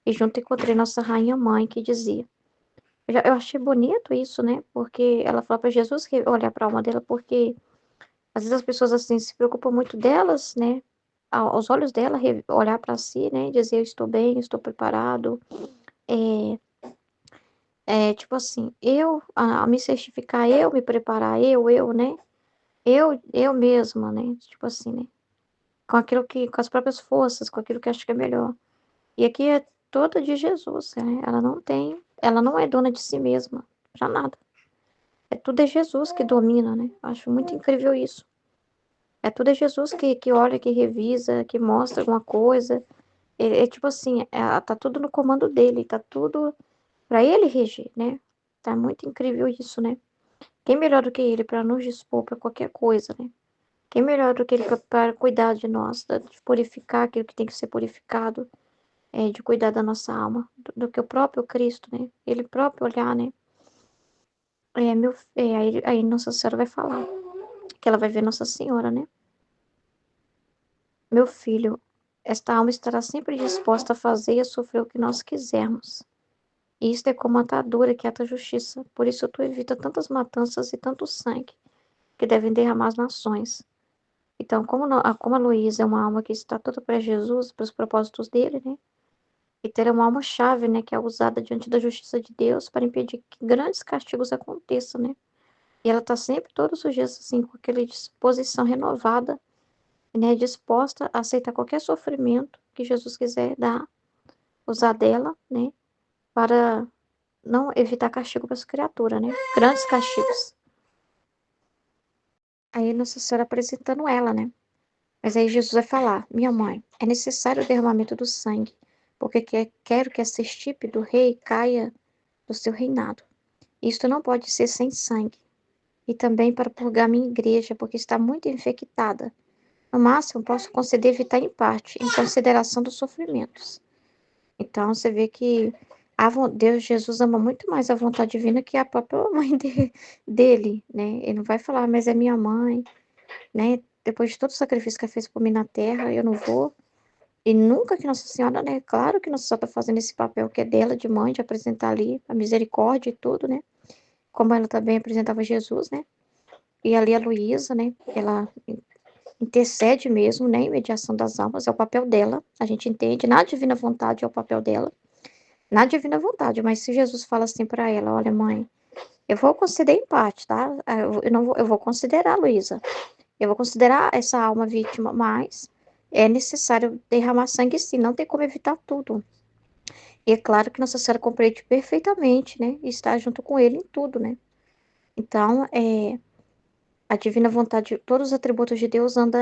E junto encontrei nossa rainha mãe, que dizia. Eu achei bonito isso, né? Porque ela fala para Jesus olhar para a alma dela, porque às vezes as pessoas assim se preocupam muito delas, né? Aos olhos dela, olhar para si, né? Dizer eu estou bem, estou preparado. Tipo assim, a me certificar, eu me preparar, né? Eu mesma, né? Tipo assim, né? Com as próprias forças, com aquilo que acho que é melhor. E aqui é toda de Jesus, né? Ela não é dona de si mesma, pra nada. Tudo é Jesus que domina, né? Acho muito incrível isso. Tudo é Jesus que olha, que revisa, que mostra alguma coisa. Tipo assim, tá tudo no comando dele, tá tudo pra ele reger, né? Tá muito incrível isso, né? Quem melhor do que ele para nos dispor para qualquer coisa, né? Quem melhor do que ele para cuidar de nós, de purificar aquilo que tem que ser purificado, de cuidar da nossa alma, do que o próprio Cristo, né? Ele próprio olhar, né? Aí Nossa Senhora vai falar, que ela vai ver Nossa Senhora, né? Meu filho, esta alma estará sempre disposta a fazer e a sofrer o que nós quisermos. E isto é como a atadura que ata a justiça. Por isso tu evita tantas matanças e tanto sangue que devem derramar as nações. Então, como a Luísa é uma alma que está toda para Jesus, para os propósitos dele, né? E ter uma alma-chave, né? Que é usada diante da justiça de Deus para impedir que grandes castigos aconteçam, né? E ela está sempre, todos os dias, assim, com aquela disposição renovada, né, disposta a aceitar qualquer sofrimento que Jesus quiser dar, usar dela, né, para não evitar castigo para essa criatura, né, grandes castigos. Aí Nossa Senhora apresentando ela, né, mas aí Jesus vai falar: minha mãe, é necessário o derramamento do sangue, porque quero que essa estirpe do rei caia do seu reinado. Isto não pode ser sem sangue. E também para purgar minha igreja, porque está muito infectada. No máximo, posso conceder evitar em parte, em consideração dos sofrimentos. Então, você vê que Deus, Jesus ama muito mais a vontade divina que a própria mãe dele, né? Ele não vai falar, mas é minha mãe, né? Depois de todo o sacrifício que ela fez por mim na terra, eu não vou. E nunca que Nossa Senhora, né? Claro que Nossa Senhora está fazendo esse papel que é dela, de mãe, de apresentar ali a misericórdia e tudo, né? Como ela também apresentava Jesus, né? E ali a Luísa, né? Ela intercede mesmo, né? Em mediação das almas, é o papel dela. A gente entende, na divina vontade é o papel dela. Na divina vontade, mas se Jesus fala assim para ela: olha, mãe, eu vou conceder empate, tá? Eu não vou, eu vou considerar, Luísa. Eu vou considerar essa alma vítima, mas é necessário derramar sangue sim, não tem como evitar tudo. E é claro que Nossa Senhora compreende perfeitamente, né? E está junto com ele em tudo, né? Então, a divina vontade, todos os atributos de Deus andam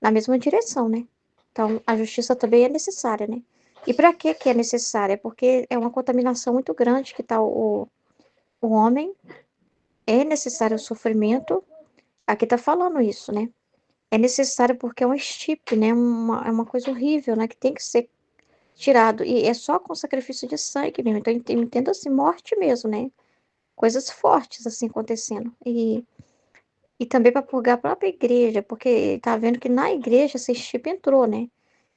na mesma direção, né? Então, a justiça também é necessária, né? E para que é necessária? Porque é uma contaminação muito grande que está o homem, é necessário o sofrimento, aqui está falando isso, né? É necessário porque é um estirpe, né? É uma coisa horrível, né? Que tem que ser tirado. E é só com sacrifício de sangue mesmo. Então, eu entendo assim, morte mesmo, né? Coisas fortes assim acontecendo. E também para purgar a própria igreja, porque tá vendo que na igreja esse chip entrou, né?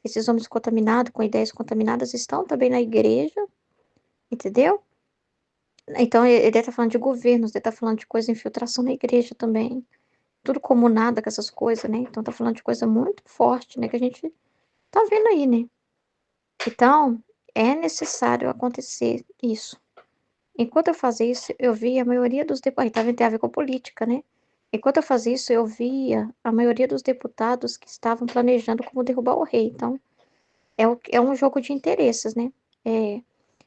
Esses homens contaminados, com ideias contaminadas, estão também na igreja, entendeu? Então, ele tá falando de governos, ele tá falando de coisa, infiltração na igreja também. Tudo comunado com essas coisas, né? Então, tá falando de coisa muito forte, né? Que a gente tá vendo aí, né? Então, é necessário acontecer isso. Enquanto eu fazia isso, eu via a maioria dos deputados, tem a ver com política, né? Enquanto eu fazia isso, eu via a maioria dos deputados que estavam planejando como derrubar o rei. Então, é um jogo de interesses, né?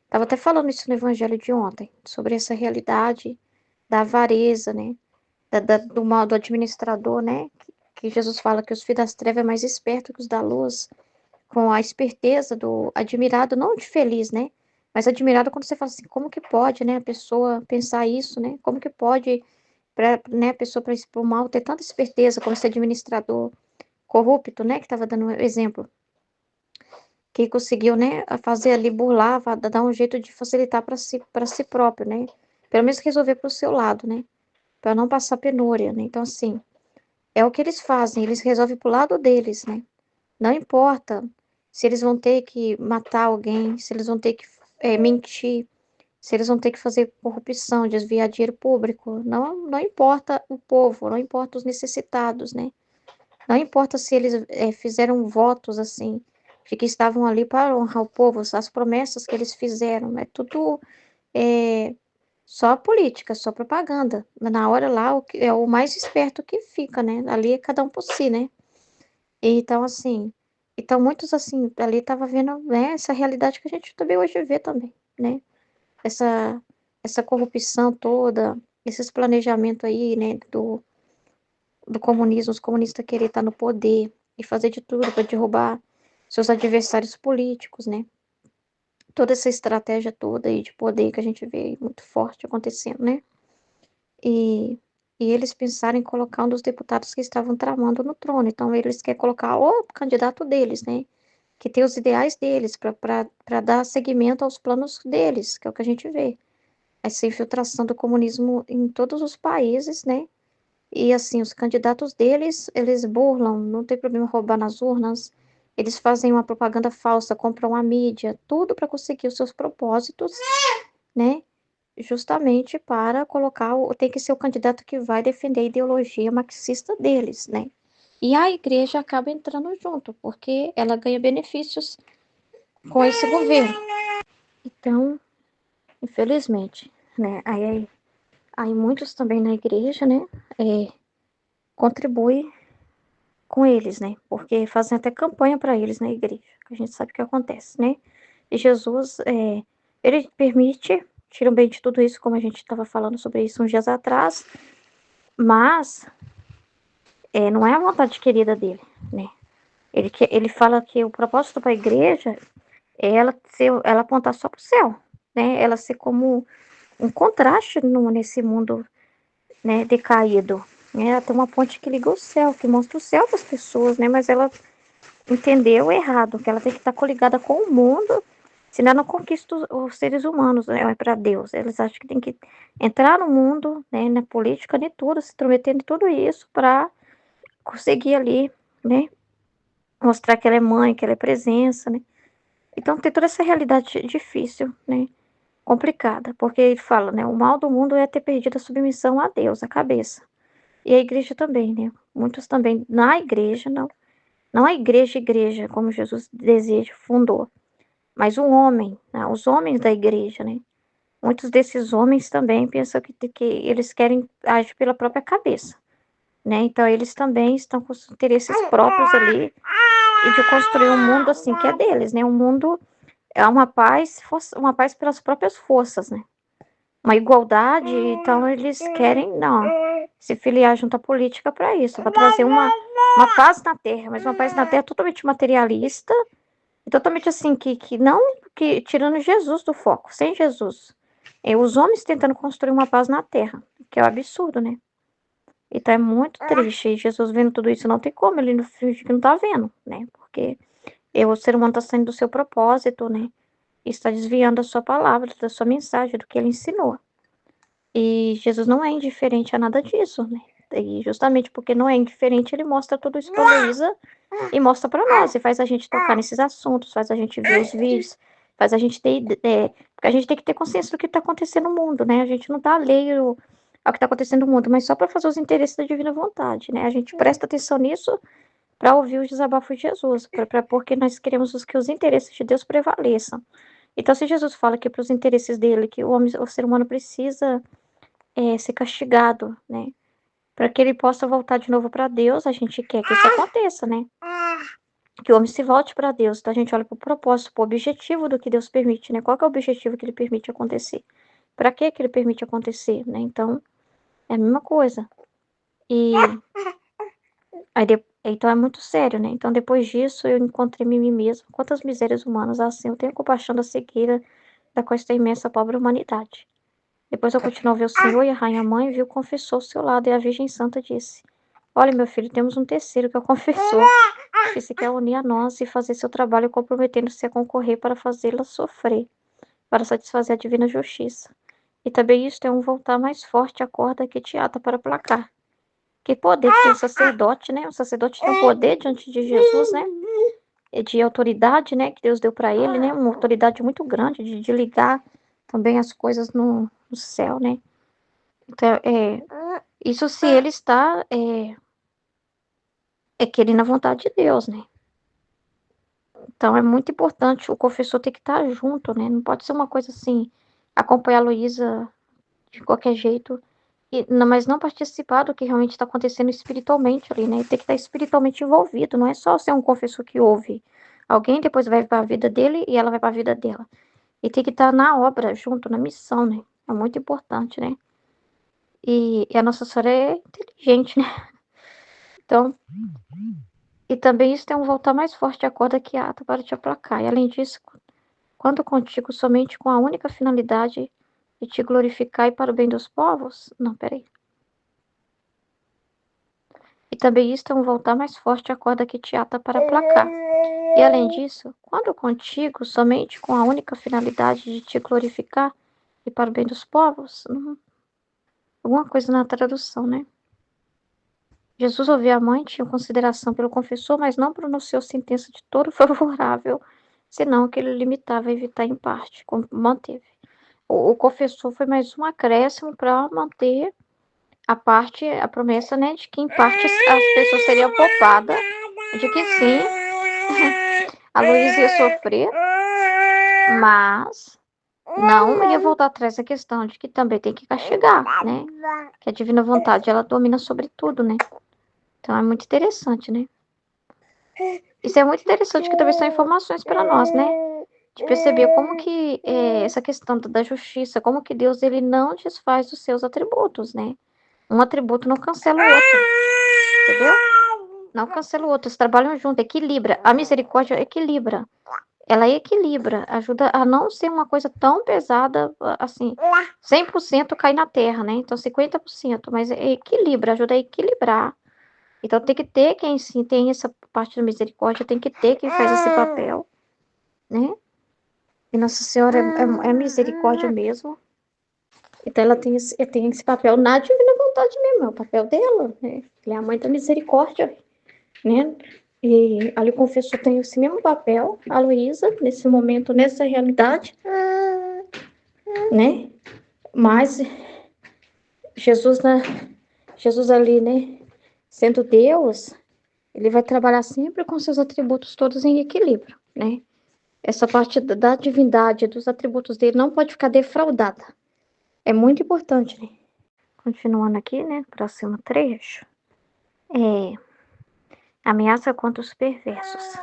Estava até falando isso no evangelho de ontem, sobre essa realidade da avareza, né? Do mal do administrador, né? Que Jesus fala que os filhos das trevas é mais esperto que os da luz, com a esperteza do admirado, não de feliz, né? Mas admirado quando você fala assim, como que pode, né, a pessoa pensar isso, né? Como que pode, né, a pessoa para expor mal ter tanta esperteza como esse administrador corrupto, né, que estava dando um exemplo, que conseguiu, né, a fazer ali burlar, dar um jeito de facilitar para si próprio, né? Pelo menos resolver para o seu lado, né? Para não passar penúria, né? Então assim, é o que eles fazem, eles resolvem pro lado deles, né? Não importa se eles vão ter que matar alguém, se eles vão ter que mentir, se eles vão ter que fazer corrupção, desviar dinheiro público. Não, não importa o povo, não importa os necessitados, né? Não importa se eles fizeram votos assim, de que estavam ali para honrar o povo, as promessas que eles fizeram, é tudo é, só política, só propaganda. Na hora lá, é o mais esperto que fica, né? Ali é cada um por si, né? Então, assim, então muitos, assim, ali tava vendo, né, essa realidade que a gente também hoje vê também, né? Essa, essa corrupção toda, esses planejamentos aí, né, do comunismo, os comunistas querer estar no poder e fazer de tudo para derrubar seus adversários políticos, né? Toda essa estratégia toda aí de poder que a gente vê aí muito forte acontecendo, né? E, e eles pensaram em colocar um dos deputados que estavam tramando no trono. Então, eles querem colocar o candidato deles, né? Que tem os ideais deles, para dar seguimento aos planos deles, que é o que a gente vê. Essa infiltração do comunismo em todos os países, né? E assim, os candidatos deles, eles burlam, não tem problema roubar nas urnas, eles fazem uma propaganda falsa, compram a mídia, tudo para conseguir os seus propósitos, né? Justamente para colocar, tem que ser o candidato que vai defender a ideologia marxista deles, né? E a igreja acaba entrando junto, porque ela ganha benefícios com esse governo. Então, infelizmente, né? Aí Aí muitos também na igreja, né, contribuem com eles, né, porque fazem até campanha para eles na igreja, que a gente sabe o que acontece, né. E Jesus, ele permite, tira o bem de tudo isso, como a gente estava falando sobre isso uns dias atrás, mas não é a vontade querida dele, né. Ele fala que o propósito para a igreja é ela apontar só para o céu, né, ela ser como um contraste nesse mundo, né, decaído. Ela tem uma ponte que liga o céu, que mostra o céu para as pessoas, né, mas ela entendeu errado, que ela tem que estar coligada com o mundo, senão não conquista os seres humanos, né, para Deus. Eles acham que tem que entrar no mundo, né, na política, de tudo, se intrometer em tudo isso para conseguir ali, né, mostrar que ela é mãe, que ela é presença, né. Então tem toda essa realidade difícil, né, complicada, porque ele fala, né, o mal do mundo é ter perdido a submissão a Deus, a cabeça. E a igreja também, né, muitos também na igreja, não a igreja como Jesus deseja, fundou, mas o homem, né, os homens da igreja, né. Muitos desses homens também pensam que eles querem agir pela própria cabeça, né, então eles também estão com os interesses próprios ali, e de construir um mundo, assim, que é deles, né, um mundo é uma paz pelas próprias forças, né. Uma igualdade, então eles querem não, se filiar junto à política para isso, para trazer uma paz na terra, mas uma paz na terra totalmente materialista, e totalmente assim, que não, que tirando Jesus do foco, sem Jesus. É os homens tentando construir uma paz na terra, que é um absurdo, né. Então é muito triste, e Jesus vendo tudo isso não tem como, ele não finge que não tá vendo, né, porque o ser humano tá saindo do seu propósito, né, e está desviando a sua palavra, da sua mensagem, do que ele ensinou. E Jesus não é indiferente a nada disso, né. E justamente porque não é indiferente, ele mostra tudo isso pra Luísa e mostra pra nós, e faz a gente tocar nesses assuntos, faz a gente ver os vídeos, faz a gente ter porque a gente tem que ter consciência do que tá acontecendo no mundo, né, a gente não tá alheio ao que tá acontecendo no mundo, mas só pra fazer os interesses da divina vontade, né, a gente presta atenção nisso pra ouvir os desabafos de Jesus, pra porque nós queremos que os interesses de Deus prevaleçam. Então se Jesus fala que para os interesses dele, que o ser humano precisa ser castigado, né, para que ele possa voltar de novo para Deus, a gente quer que isso aconteça, né, que o homem se volte para Deus, então a gente olha para o propósito, para o objetivo do que Deus permite, né, qual que é o objetivo que ele permite acontecer, para que ele permite acontecer, né, então é a mesma coisa. E aí então é muito sério, né, então depois disso eu encontrei em mim mesma, quantas misérias humanas assim, eu tenho compaixão da cegueira da qual está imensa pobre humanidade. Depois eu continuo a ver o Senhor e a Rainha Mãe viu, confessou ao seu lado, e a Virgem Santa disse: Olha, meu filho, temos um terceiro que é o confessor, que se quer unir a nós e fazer seu trabalho comprometendo-se a concorrer para fazê-la sofrer, para satisfazer a divina justiça. E também isto é um voltar mais forte à corda que te ata para placar. Que poder tem o sacerdote, né? O sacerdote tem um poder diante de Jesus, né? E de autoridade, né? Que Deus deu para ele, né? Uma autoridade muito grande de ligar também as coisas no céu, né? Então, isso se ele está querendo a vontade de Deus, né? Então é muito importante, o confessor tem que estar junto, né? Não pode ser uma coisa assim, acompanhar a Luísa de qualquer jeito, mas não participar do que realmente está acontecendo espiritualmente ali, né? Tem que estar espiritualmente envolvido, não é só ser um confessor que ouve alguém, depois vai para a vida dele e ela vai para a vida dela. E tem que estar na obra, junto, na missão, né? É muito importante, né? E a Nossa Senhora é inteligente, né? Então, e também isso tem um voltar mais forte à corda que ata para te aplacar. E além disso, quando contigo somente com a única finalidade de te glorificar e para o bem dos povos? Não, peraí. E também isto é um voltar mais forte à corda que te ata para aplacar. E além disso, quando contigo somente com a única finalidade de te glorificar e para o bem dos povos? Alguma coisa na tradução, né? Jesus ouviu a mãe, tinha consideração pelo confessor, mas não pronunciou sentença de todo favorável, senão que ele limitava a evitar em parte, como manteve. O confessor foi mais um acréscimo para manter a promessa, né, de que em parte as pessoas seriam poupadas, de que sim, a Luísa ia sofrer, mas não ia voltar atrás da questão de que também tem que castigar, né? Que a divina vontade, ela domina sobre tudo, né? Então é muito interessante, né? Isso é muito interessante, que também são informações para nós, né? De perceber como que essa questão da justiça, como que Deus, ele não desfaz os seus atributos, né? Um atributo não cancela o outro, entendeu? Não cancela o outro, eles trabalham junto, equilibra. A misericórdia equilibra. Ela equilibra, ajuda a não ser uma coisa tão pesada, assim, 100% cai na terra, né? Então 50%, mas equilibra, ajuda a equilibrar. Então tem que ter quem sim tem essa parte da misericórdia, tem que ter quem faz esse papel, né? E Nossa Senhora é misericórdia mesmo. Então ela tem esse papel na divina vontade mesmo, é o papel dela, né? Ela é a mãe da misericórdia, né? E ali o confessor tem esse mesmo papel, a Luísa, nesse momento, nessa realidade, né? Mas Jesus, né? Jesus ali, né? Sendo Deus, ele vai trabalhar sempre com seus atributos todos em equilíbrio, né? Essa parte da divindade, dos atributos dele, não pode ficar defraudada. É muito importante, né? Continuando aqui, né? Próximo trecho. Ameaça contra os perversos.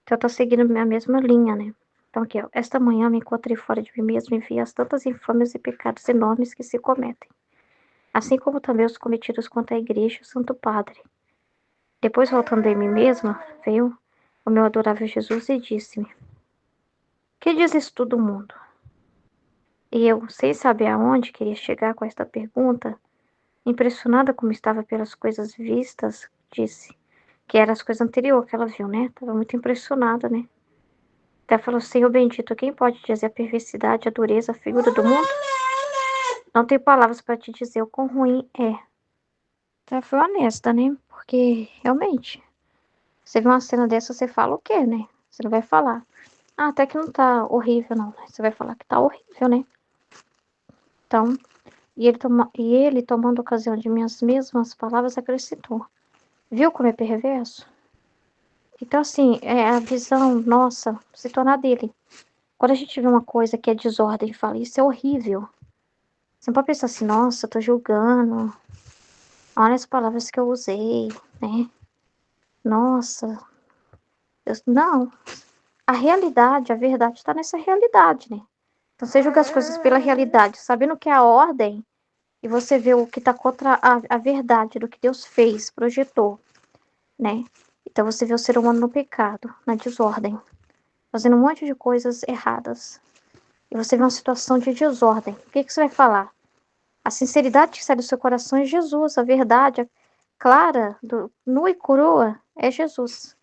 Então, eu tô seguindo a mesma linha, né? Então, aqui, ó. Esta manhã me encontrei fora de mim mesmo e vi as tantas infâmias e pecados enormes que se cometem, assim como também os cometidos contra a igreja e o Santo Padre. Depois, voltando em mim mesma, veio o meu adorável Jesus e disse-me: Que dizes tu do mundo? E eu, sem saber aonde queria chegar com esta pergunta, impressionada como estava pelas coisas vistas, disse que eram as coisas anteriores que ela viu, né? Estava muito impressionada, né? Até falou: Senhor bendito, quem pode dizer a perversidade, a dureza, a figura do mundo? Não tenho palavras para te dizer o quão ruim é. Então, foi honesta, né? Porque, realmente, você vê uma cena dessa, você fala o quê, né? Você não vai falar: até que não tá horrível, não, né? Você vai falar que tá horrível, né? Então, e ele, tomando ocasião de minhas mesmas palavras, acrescentou: Viu como é perverso? Então, assim, a visão nossa se torna dele. Quando a gente vê uma coisa que é desordem e fala: Isso é horrível. Você não pode pensar assim: Nossa, eu tô julgando. Olha as palavras que eu usei, né? Nossa. Não. A realidade, a verdade está nessa realidade, né? Então, você julga as coisas pela realidade, sabendo que é a ordem, e você vê o que está contra a verdade do que Deus fez, projetou, né? Então, você vê o ser humano no pecado, na desordem, fazendo um monte de coisas erradas. E você vê uma situação de desordem. O que você vai falar? A sinceridade que sai do seu coração é Jesus. A verdade clara, nua e crua, é Jesus.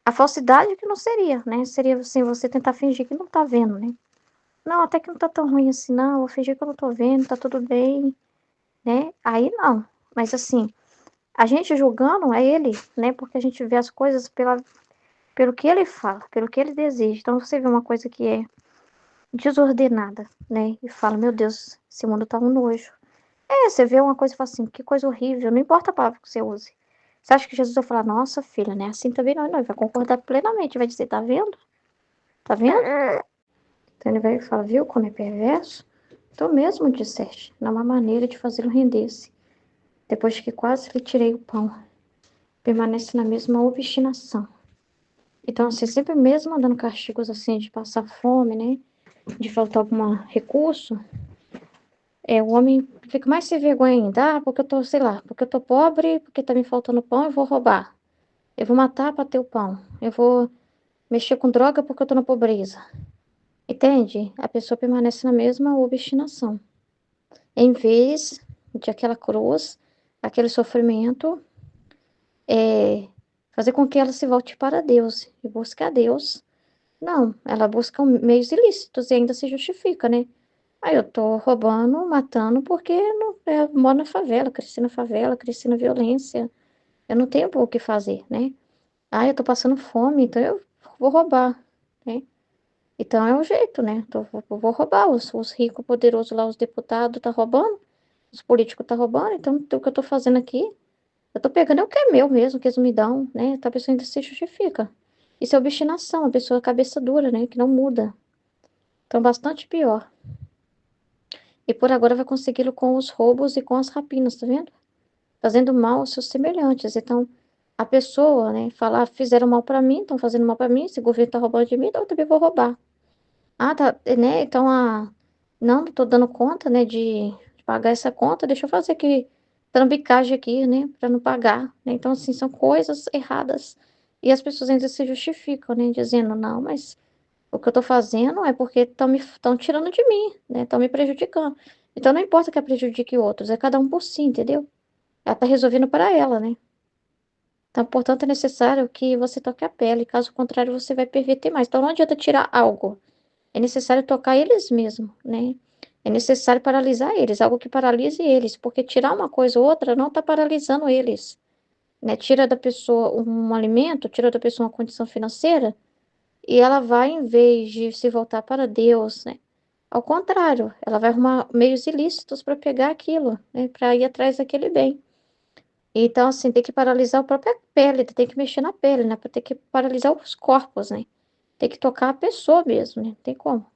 A falsidade que não seria, né? Seria assim, você tentar fingir que não tá vendo, né? Não, até que não tá tão ruim assim, não. Vou fingir que eu não tô vendo, tá tudo bem, né? Aí não. Mas assim, a gente julgando é ele, né? Porque a gente vê as coisas pelo que ele fala, pelo que ele deseja. Então você vê uma coisa que é desordenada, né? E fala: Meu Deus, esse mundo tá um nojo. Você vê uma coisa e fala assim: Que coisa horrível. Não importa a palavra que você use. Você acha que Jesus vai falar: Nossa, filha, né? Assim também não. Não, ele vai concordar plenamente. Vai dizer: Tá vendo? Tá vendo? Então ele vai falar: Viu como é perverso? Tu mesmo disseste. Não há uma maneira de fazê-lo render-se. Depois que quase lhe tirei o pão, permanece na mesma obstinação. Então, assim, sempre mesmo dando castigos assim de passar fome, né? De faltar algum recurso, o homem fica mais sem vergonha ainda. Porque eu tô, sei lá, porque eu tô pobre, porque tá me faltando pão, eu vou roubar. Eu vou matar para ter o pão. Eu vou mexer com droga porque eu tô na pobreza. Entende? A pessoa permanece na mesma obstinação. Em vez de aquela cruz, aquele sofrimento, fazer com que ela se volte para Deus e busque a Deus. Não, ela busca meios ilícitos e ainda se justifica, né? Aí eu tô roubando, matando, porque eu moro na favela, cresci na violência. Eu não tenho o que fazer, né? Eu tô passando fome, então eu vou roubar, né? Então é um jeito, né? Então, vou roubar. Os ricos, poderosos lá, os deputados, tá roubando. Os políticos tá roubando. Então, o que eu tô fazendo aqui, eu tô pegando é o que é meu mesmo, que eles me dão, né? Então, a pessoa ainda se justifica. Isso é obstinação, a pessoa é cabeça dura, né? Que não muda. Então, bastante pior. E por agora vai consegui-lo com os roubos e com as rapinas, tá vendo? Fazendo mal aos seus semelhantes. Então, a pessoa, né, fala, fizeram mal para mim, estão fazendo mal para mim, esse governo tá roubando de mim, então eu também vou roubar. Ah, tá, né, então, não tô dando conta, né, de pagar essa conta, deixa eu fazer aqui, trambicagem aqui, né, para não pagar, né? Então, assim, são coisas erradas. E as pessoas ainda se justificam, né, dizendo, não, mas o que eu tô fazendo é porque estão tirando de mim, né, estão me prejudicando. Então, não importa que ela prejudique outros, é cada um por si, entendeu? Ela tá resolvendo para ela, né? Então, portanto, é necessário que você toque a pele, caso contrário, você vai perverter mais. Então, não adianta tirar algo, é necessário tocar eles mesmo, né? É necessário paralisar eles, algo que paralise eles, porque tirar uma coisa ou outra não está paralisando eles, né? Tira da pessoa um alimento, tira da pessoa uma condição financeira, e ela vai, em vez de se voltar para Deus, né? Ao contrário, ela vai arrumar meios ilícitos para pegar aquilo, né? Para ir atrás daquele bem. Então, assim, tem que paralisar a própria pele, tem que mexer na pele, né? Pra ter que paralisar os corpos, né? Tem que tocar a pessoa mesmo, né? Tem como.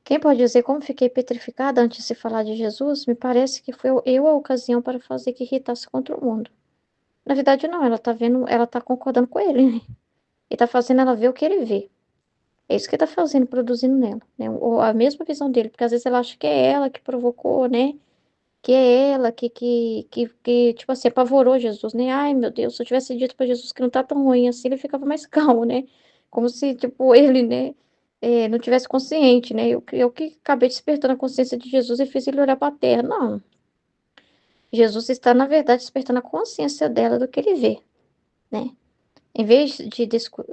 Quem pode dizer como fiquei petrificada antes de se falar de Jesus? Me parece que foi eu a ocasião para fazer que irritasse contra o mundo. Na verdade, não, ela tá vendo, ela tá concordando com ele, né? E tá fazendo ela ver o que ele vê. É isso que tá fazendo, produzindo nela, né? Ou a mesma visão dele, porque às vezes ela acha que é ela que provocou, né? Que é ela que, tipo assim, apavorou Jesus, né? Ai, meu Deus, se eu tivesse dito para Jesus que não tá tão ruim assim, ele ficava mais calmo, né? Como se, tipo, ele, né, não tivesse consciente, né? Eu que acabei despertando a consciência de Jesus e fiz ele olhar para a terra. Não. Jesus está, na verdade, despertando a consciência dela do que ele vê, né? Em vez de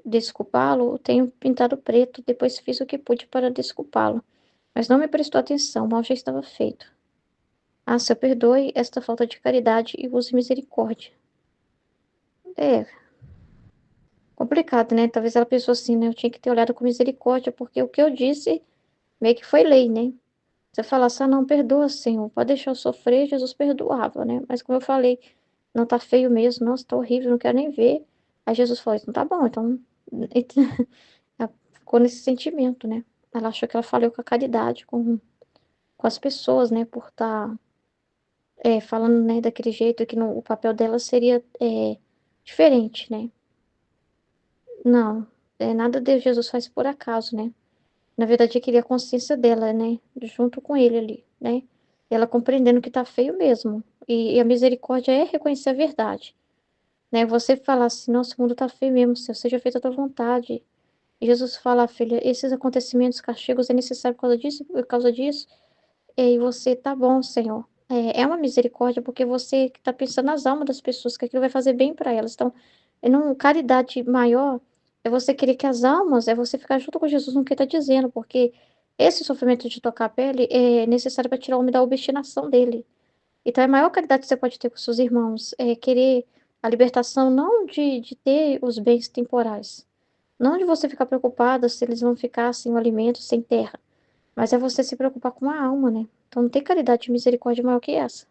desculpá-lo, eu tenho pintado preto, depois fiz o que pude para desculpá-lo. Mas não me prestou atenção, o mal já estava feito. Ah, Senhor, perdoe esta falta de caridade e use misericórdia. É complicado, né? Talvez ela pensou assim, né? Eu tinha que ter olhado com misericórdia, porque o que eu disse meio que foi lei, né? Você falasse, não, perdoa, Senhor, pode deixar eu sofrer, Jesus perdoava, né? Mas como eu falei, não tá feio mesmo, nossa, tá horrível, não quero nem ver. Aí Jesus falou, então tá bom, então. Ela ficou nesse sentimento, né? Ela achou que ela falhou com a caridade, com as pessoas, né? Por estar. Falando, né, daquele jeito que o papel dela seria diferente, né? Não, nada de Jesus faz por acaso, né? Na verdade, eu queria a consciência dela, né? Junto com ele ali, né? Ela compreendendo que tá feio mesmo. E a misericórdia é reconhecer a verdade, né? Você falar assim, nossa, o mundo tá feio mesmo, Senhor, seja feita a tua vontade. E Jesus fala, filha, esses acontecimentos, castigos é necessário por causa disso, por causa disso. E você, tá bom, Senhor. É uma misericórdia porque você que tá pensando nas almas das pessoas, que aquilo vai fazer bem para elas. Então, caridade maior é você querer que as almas, é você ficar junto com Jesus no que ele tá dizendo, porque esse sofrimento de tocar a pele é necessário para tirar o homem da obstinação dele. Então, a maior caridade que você pode ter com seus irmãos é querer a libertação não de ter os bens temporais, não de você ficar preocupada se eles vão ficar sem o alimento, sem terra. Mas é você se preocupar com a alma, né? Então não tem caridade e misericórdia maior que essa.